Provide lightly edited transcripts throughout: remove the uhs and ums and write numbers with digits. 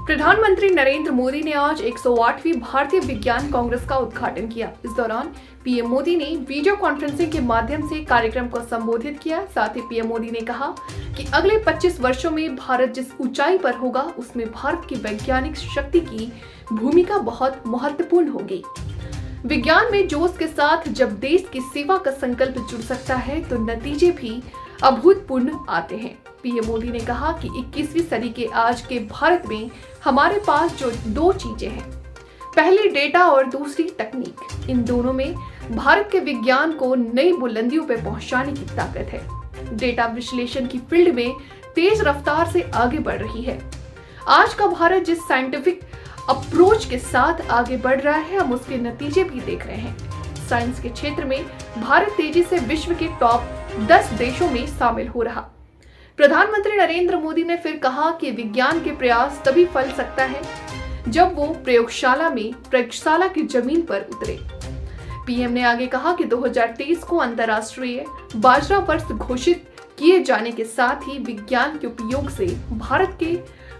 प्रधानमंत्री नरेंद्र मोदी ने आज 108वीं भारतीय विज्ञान कांग्रेस का उद्घाटन किया। इस दौरान पीएम मोदी ने वीडियो कॉन्फ्रेंसिंग के माध्यम से कार्यक्रम को संबोधित किया। साथ ही पीएम मोदी ने कहा कि अगले 25 वर्षों में भारत जिस ऊंचाई पर होगा उसमें भारत की वैज्ञानिक शक्ति की भूमिका बहुत महत्वपूर्ण होगी। विज्ञान में जोश के साथ जब देश की सेवा का संकल्प जुड़ सकता है तो नतीजे भी अभूतपूर्व आते हैं। पीएम मोदी ने कहा कि 21वीं सदी के आज के भारत में हमारे पास जो दो चीजें हैं, पहली डेटा और दूसरी तकनीक। इन दोनों में भारत के विज्ञान को नई बुलंदियों पर पहुंचाने की ताकत है। डेटा विश्लेषण की फील्ड में तेज रफ्तार से आगे बढ़ रही है। आज का भारत जिस साइंटिफिक अप्रोच के साथ आगे बढ़ रहा है, हम उसके नतीजे भी देख रहे हैं। साइंस के क्षेत्र में भारत तेजी से विश्व के टॉप 10 देशों में शामिल हो रहा। प्रधानमंत्री नरेंद्र मोदी ने फिर कहा कि विज्ञान के प्रयास तभी फल सकता है जब वो प्रयोगशाला की जमीन पर उतरे। पीएम ने आगे कहा कि 2023 को अंतर्राष्ट्रीय बाजरा वर्ष घोषित किए जाने के साथ ही विज्ञान के उपयोग से भारत के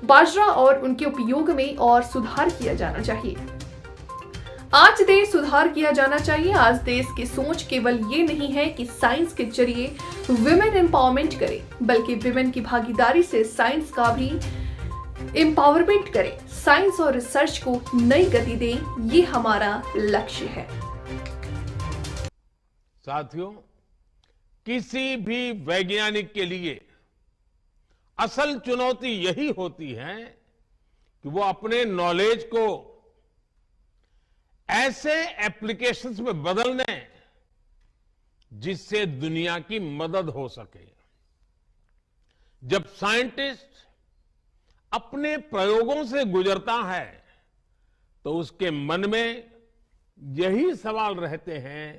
बाजरा और उनके उपयोग में और सुधार किया जाना चाहिए। आज देश सुधार किया जाना चाहिए। आज देश की सोच केवल ये नहीं है कि साइंस के जरिए विमेन एम्पावरमेंट करे, बल्कि विमेन की भागीदारी से साइंस का भी एम्पावरमेंट करे, साइंस और रिसर्च को नई गति दे। ये हमारा लक्ष्य है। साथियों, किसी भी वैज्ञानिक के लिए असल चुनौती यही होती है कि वो अपने नॉलेज को ऐसे एप्लीकेशंस में बदल दें जिससे दुनिया की मदद हो सके। जब साइंटिस्ट अपने प्रयोगों से गुजरता है तो उसके मन में यही सवाल रहते हैं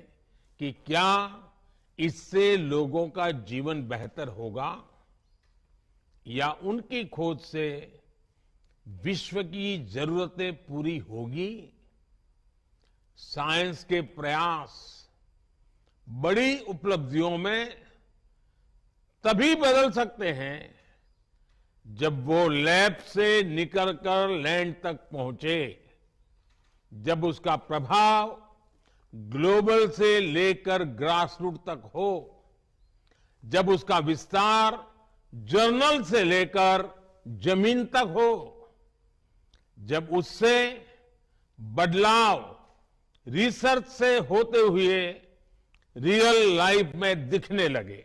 कि क्या इससे लोगों का जीवन बेहतर होगा या उनकी खोज से विश्व की जरूरतें पूरी होगी। साइंस के प्रयास बड़ी उपलब्धियों में तभी बदल सकते हैं जब वो लैब से निकलकर लैंड तक पहुंचे, जब उसका प्रभाव ग्लोबल से लेकर ग्रासरूट तक हो, जब उसका विस्तार जर्नल से लेकर जमीन तक हो, जब उससे बदलाव रिसर्च से होते हुए रियल लाइफ में दिखने लगे।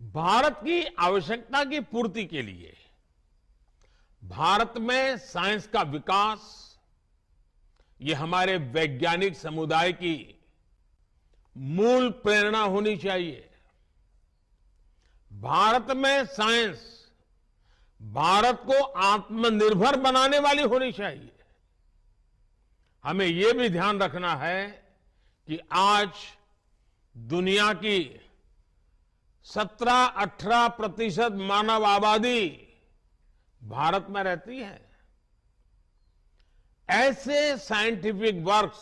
भारत की आवश्यकता की पूर्ति के लिए भारत में साइंस का विकास, ये हमारे वैज्ञानिक समुदाय की मूल प्रेरणा होनी चाहिए। भारत में साइंस भारत को आत्मनिर्भर बनाने वाली होनी चाहिए। हमें यह भी ध्यान रखना है कि आज दुनिया की 17-18% मानव आबादी भारत में रहती है। ऐसे साइंटिफिक वर्क्स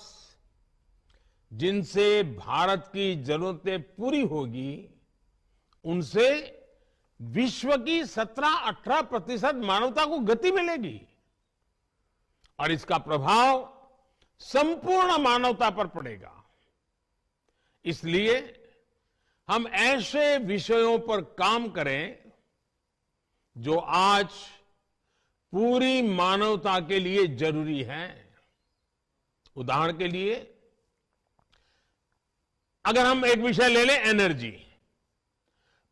जिनसे भारत की जरूरतें पूरी होगी, उनसे विश्व की 17-18% मानवता को गति मिलेगी और इसका प्रभाव संपूर्ण मानवता पर पड़ेगा। इसलिए हम ऐसे विषयों पर काम करें जो आज पूरी मानवता के लिए जरूरी है। उदाहरण के लिए अगर हम एक विषय ले लें, एनर्जी।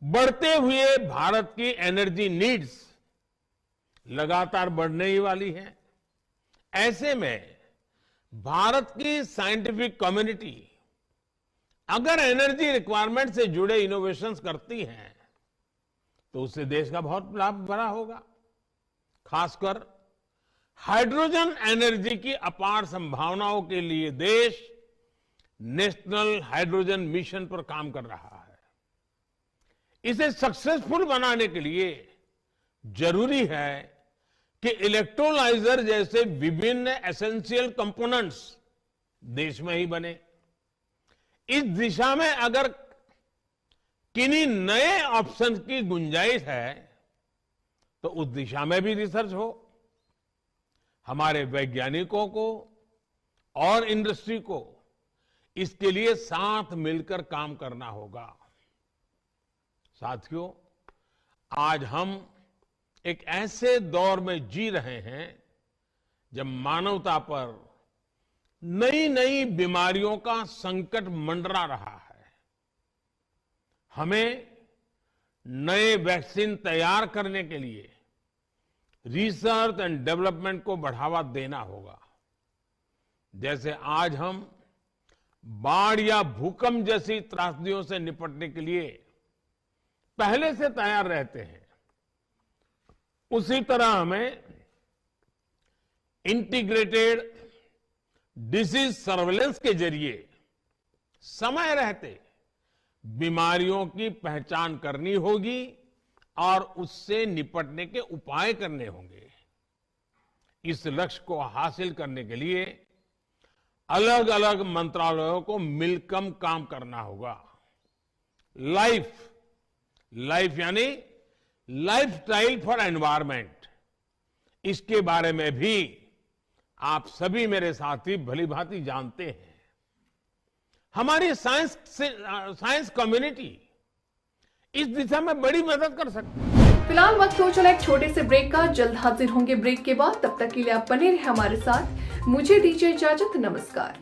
बढ़ते हुए भारत की एनर्जी नीड्स लगातार बढ़ने ही वाली है। ऐसे में भारत की साइंटिफिक कम्युनिटी अगर एनर्जी रिक्वायरमेंट से जुड़े इनोवेशंस करती है तो उससे देश का बहुत लाभ बड़ा होगा। खासकर हाइड्रोजन एनर्जी की अपार संभावनाओं के लिए देश नेशनल हाइड्रोजन मिशन पर काम कर रहा है। इसे सक्सेसफुल बनाने के लिए जरूरी है कि इलेक्ट्रोलाइजर जैसे विभिन्न एसेंशियल कंपोनेंट्स देश में ही बने। इस दिशा में अगर किन्हीं नए ऑप्शन की गुंजाइश है तो उस दिशा में भी रिसर्च हो। हमारे वैज्ञानिकों को और इंडस्ट्री को इसके लिए साथ मिलकर काम करना होगा। साथियों, आज हम एक ऐसे दौर में जी रहे हैं जब मानवता पर नई नई बीमारियों का संकट मंडरा रहा है। हमें नए वैक्सीन तैयार करने के लिए रिसर्च एंड डेवलपमेंट को बढ़ावा देना होगा। जैसे आज हम बाढ़ या भूकंप जैसी त्रासदियों से निपटने के लिए पहले से तैयार रहते हैं, उसी तरह हमें इंटीग्रेटेड डिसीज सर्वेलेंस के जरिए समय रहते बीमारियों की पहचान करनी होगी और उससे निपटने के उपाय करने होंगे। इस लक्ष्य को हासिल करने के लिए अलग अलग मंत्रालयों को मिलकर काम करना होगा। लाइफ यानी लाइफस्टाइल फॉर एनवायरमेंट, इसके बारे में भी आप सभी मेरे साथी भलीभांति जानते हैं। हमारी साइंस कम्युनिटी इस दिशा में बड़ी मदद कर सकती है। फिलहाल वक्त हो चला एक छोटे से ब्रेक का। जल्द हाजिर होंगे ब्रेक के बाद। तब तक के लिए आप बने रहे हमारे साथ। मुझे दीजिए इजाजत। नमस्कार।